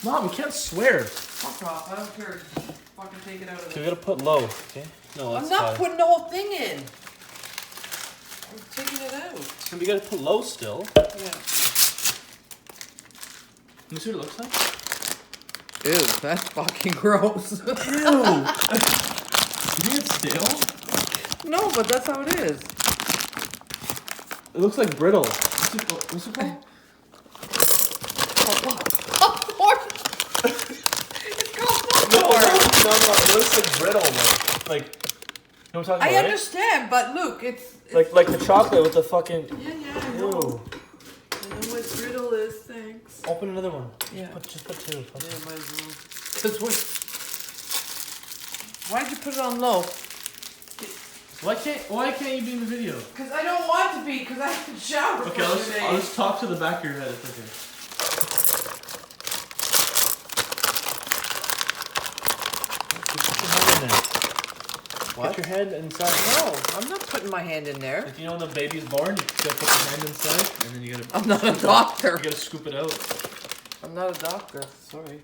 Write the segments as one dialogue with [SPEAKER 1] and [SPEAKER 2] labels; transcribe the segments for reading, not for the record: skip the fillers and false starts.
[SPEAKER 1] Mom, you can't swear.
[SPEAKER 2] Fuck off, I don't care. Fucking take it out of
[SPEAKER 1] Okay,
[SPEAKER 2] there.
[SPEAKER 1] we gotta put low, okay? No,
[SPEAKER 2] I'm
[SPEAKER 1] that's
[SPEAKER 2] not
[SPEAKER 1] high.
[SPEAKER 2] putting the whole thing in. I'm taking it out.
[SPEAKER 1] So we gotta put low still.
[SPEAKER 2] Yeah.
[SPEAKER 1] Let me see what it looks like.
[SPEAKER 2] Ew, that's fucking gross.
[SPEAKER 1] Ew! You think it's stale?
[SPEAKER 2] No, but that's how it is.
[SPEAKER 1] It looks like brittle. What's it called?
[SPEAKER 2] Popcorn. It's called popcorn.
[SPEAKER 1] No, it looks like brittle, man. Like, you know what I'm talking about,
[SPEAKER 2] I
[SPEAKER 1] right?
[SPEAKER 2] understand, but look, it's
[SPEAKER 1] Like the chocolate with the fucking...
[SPEAKER 2] yeah, I know.
[SPEAKER 1] Ew.
[SPEAKER 2] I know what brittle is, thanks.
[SPEAKER 1] Open another one.
[SPEAKER 2] Yeah.
[SPEAKER 1] Just put two.
[SPEAKER 2] Yeah, might as well. Why'd you put it on low?
[SPEAKER 1] Why can't you be in the video?
[SPEAKER 2] Because I don't want to be, because I have to shower
[SPEAKER 1] Okay,
[SPEAKER 2] for 2 days.
[SPEAKER 1] let's talk to the back of your head. It's okay. Just put your hand in there.
[SPEAKER 2] What?
[SPEAKER 1] Put your hand inside.
[SPEAKER 2] No, I'm not putting my hand in there.
[SPEAKER 1] Like, you know when the baby's born, you gotta put your hand inside, and then you gotta...
[SPEAKER 2] I'm not a doctor.
[SPEAKER 1] You gotta scoop it out.
[SPEAKER 2] I'm not a doctor. Sorry.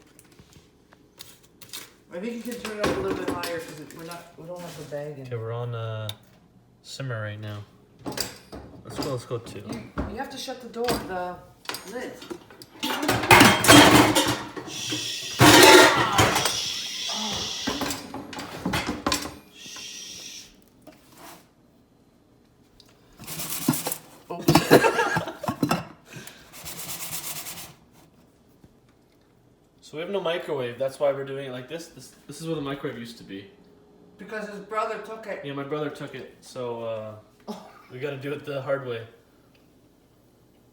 [SPEAKER 2] I think you can turn it up a little bit higher because we don't have the bag in.
[SPEAKER 1] Okay, we're on simmer right now. Let's go two.
[SPEAKER 2] You have to shut the door, the lid. Shh. Oh.
[SPEAKER 1] So we have no microwave. That's why we're doing it like this. This is where the microwave used to be.
[SPEAKER 2] Because his brother took it.
[SPEAKER 1] Yeah, my brother took it, so we gotta do it the hard way.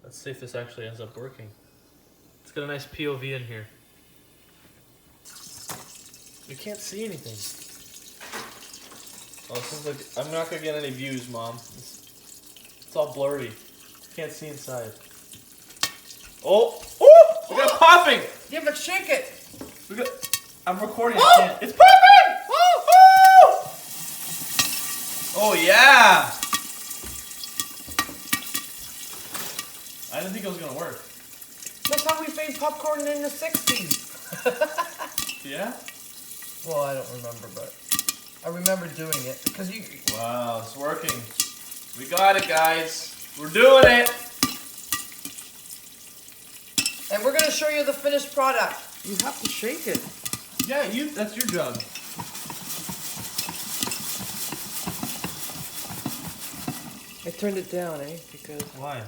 [SPEAKER 1] Let's see if this actually ends up working. It's got a nice POV in here. You can't see anything. Oh, this is like, I'm not gonna get any views, Mom. It's all blurry. Can't see inside. Oh! Oh! We got popping!
[SPEAKER 2] Yeah, but shake it.
[SPEAKER 1] I'm recording.
[SPEAKER 2] Oh!
[SPEAKER 1] I can't. It's popping!
[SPEAKER 2] Oh!
[SPEAKER 1] Oh yeah! I didn't think it was gonna work.
[SPEAKER 2] That's how we made popcorn in the 60s.
[SPEAKER 1] Yeah?
[SPEAKER 2] Well, I don't remember, but I remember doing it because you.
[SPEAKER 1] Wow, it's working. We got it, guys. We're doing it.
[SPEAKER 2] And we're gonna show you the finished product. You have to shake it.
[SPEAKER 1] Yeah, that's your job.
[SPEAKER 2] I turned it down, eh? Because
[SPEAKER 1] Why?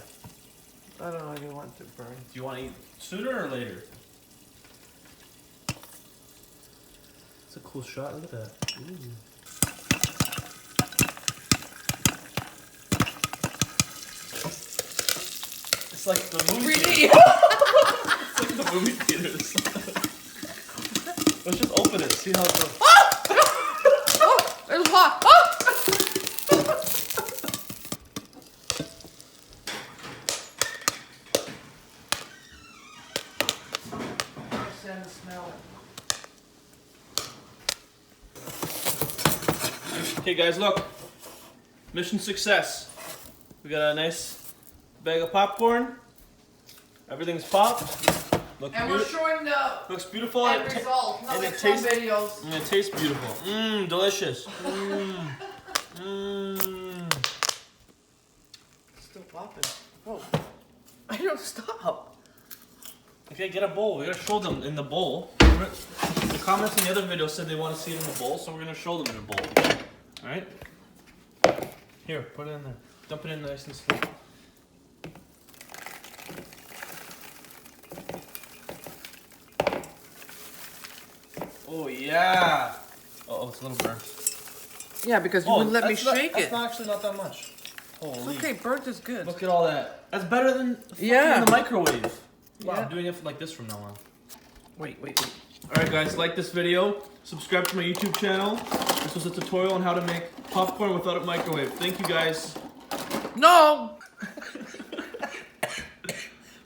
[SPEAKER 2] I don't know. I didn't want it to burn.
[SPEAKER 1] Do you want to eat sooner or later? It's a cool shot. Look at that. Ooh. It's like the movie
[SPEAKER 2] 3D.
[SPEAKER 1] theater. It's like the movie theaters. Let's just open it. See how it goes.
[SPEAKER 2] Oh, it's hot. Oh! Understand the smell.
[SPEAKER 1] Okay, guys, look. Mission success. We got a nice bag of popcorn. Everything's popped.
[SPEAKER 2] And we're showing the
[SPEAKER 1] Looks beautiful.
[SPEAKER 2] end result. Not
[SPEAKER 1] and
[SPEAKER 2] like
[SPEAKER 1] it
[SPEAKER 2] some
[SPEAKER 1] tastes.
[SPEAKER 2] videos.
[SPEAKER 1] And it tastes beautiful. Mmm, delicious. Mmm. Mmm.
[SPEAKER 2] Still popping. Oh, I don't stop.
[SPEAKER 1] Okay, get a bowl. We gotta show them in the bowl. The comments in the other video said they want to see it in the bowl, so we're gonna show them in a bowl. All right. Here, put it in there. Dump it in nice and slow. Oh yeah. Oh, it's a little burnt.
[SPEAKER 2] Yeah, because you wouldn't let me shake it.
[SPEAKER 1] That's not actually not that much. Holy.
[SPEAKER 2] Okay, burnt is good.
[SPEAKER 1] Look at all that. That's better than
[SPEAKER 2] Yeah.
[SPEAKER 1] in the microwave. Wow,
[SPEAKER 2] Yeah.
[SPEAKER 1] I'm doing it like this from now on.
[SPEAKER 2] Wait.
[SPEAKER 1] Alright guys, like this video, subscribe to my YouTube channel. This was a tutorial on how to make popcorn without a microwave. Thank you guys.
[SPEAKER 2] No!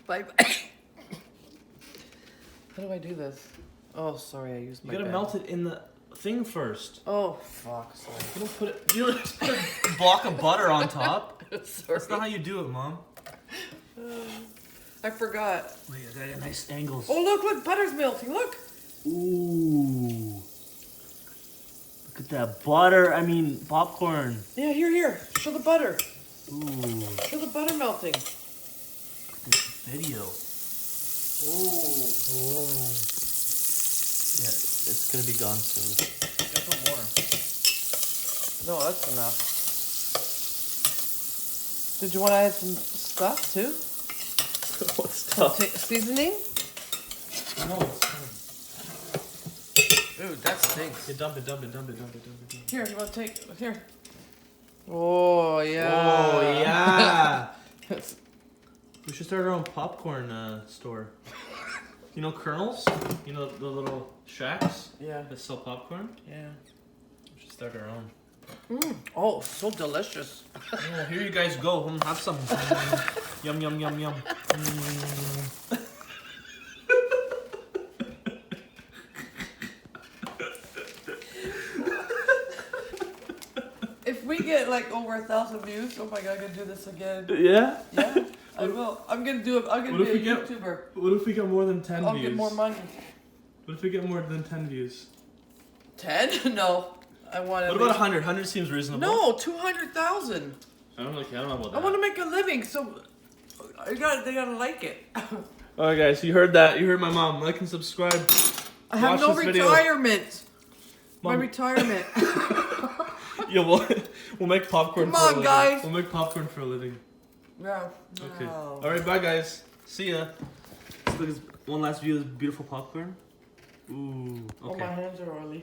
[SPEAKER 2] Bye bye. How do I do this? Oh, sorry, I used my
[SPEAKER 1] You gotta
[SPEAKER 2] bag.
[SPEAKER 1] melt it in the thing first.
[SPEAKER 2] Oh, fuck, sorry.
[SPEAKER 1] You don't put it, you don't just put a block of butter on top.
[SPEAKER 2] Sorry.
[SPEAKER 1] That's not how you do it, Mom.
[SPEAKER 2] I forgot.
[SPEAKER 1] Wait, I got nice angles.
[SPEAKER 2] Oh, look, butter's melting. Look.
[SPEAKER 1] Ooh. Look at that butter. I mean, popcorn.
[SPEAKER 2] Yeah, here. Show the butter.
[SPEAKER 1] Ooh.
[SPEAKER 2] Show the butter melting.
[SPEAKER 1] Look at this video. Ooh. Yeah, it's gonna be gone soon. Get some more.
[SPEAKER 2] No, that's enough. Did you want to add some stuff too?
[SPEAKER 1] What stuff?
[SPEAKER 2] Seasoning?
[SPEAKER 1] No, it's fine.
[SPEAKER 2] Ooh, that stinks.
[SPEAKER 1] Yeah, dump it.
[SPEAKER 2] Here, you want to take? Here. Oh, yeah.
[SPEAKER 1] Oh, yeah. We should start our own popcorn store. You know Kernels? You know the little shacks
[SPEAKER 2] Yeah.
[SPEAKER 1] that sell popcorn?
[SPEAKER 2] Yeah.
[SPEAKER 1] We should start our own.
[SPEAKER 2] Oh, so delicious.
[SPEAKER 1] Yeah, here you guys go. Have some. Yum, yum, yum, yum.
[SPEAKER 2] If we get like over 1,000 views, oh my god, I'm gonna do this again.
[SPEAKER 1] Yeah?
[SPEAKER 2] Yeah, I will. I'm gonna do it. I'm gonna be a YouTuber.
[SPEAKER 1] What if we get more than 10
[SPEAKER 2] I'll
[SPEAKER 1] views?
[SPEAKER 2] get more money.
[SPEAKER 1] What if we get more than 10 views?
[SPEAKER 2] 10? No. I want to.
[SPEAKER 1] What about 100? 100 seems reasonable.
[SPEAKER 2] No, 200,000.
[SPEAKER 1] I don't know about that.
[SPEAKER 2] I want to make a living, so they gotta like it.
[SPEAKER 1] Alright guys, you heard that. You heard my mom. Like and subscribe.
[SPEAKER 2] I have no retirement. My
[SPEAKER 1] Mom.
[SPEAKER 2] retirement.
[SPEAKER 1] Yeah, we'll make popcorn
[SPEAKER 2] Come
[SPEAKER 1] for a
[SPEAKER 2] on,
[SPEAKER 1] living.
[SPEAKER 2] guys.
[SPEAKER 1] We'll make popcorn for a living.
[SPEAKER 2] No.
[SPEAKER 1] Okay.
[SPEAKER 2] No.
[SPEAKER 1] Alright, bye guys. See ya. Let's look at one last view of this beautiful popcorn. Ooh.
[SPEAKER 2] Oh,
[SPEAKER 1] Okay.
[SPEAKER 2] my hands are oily.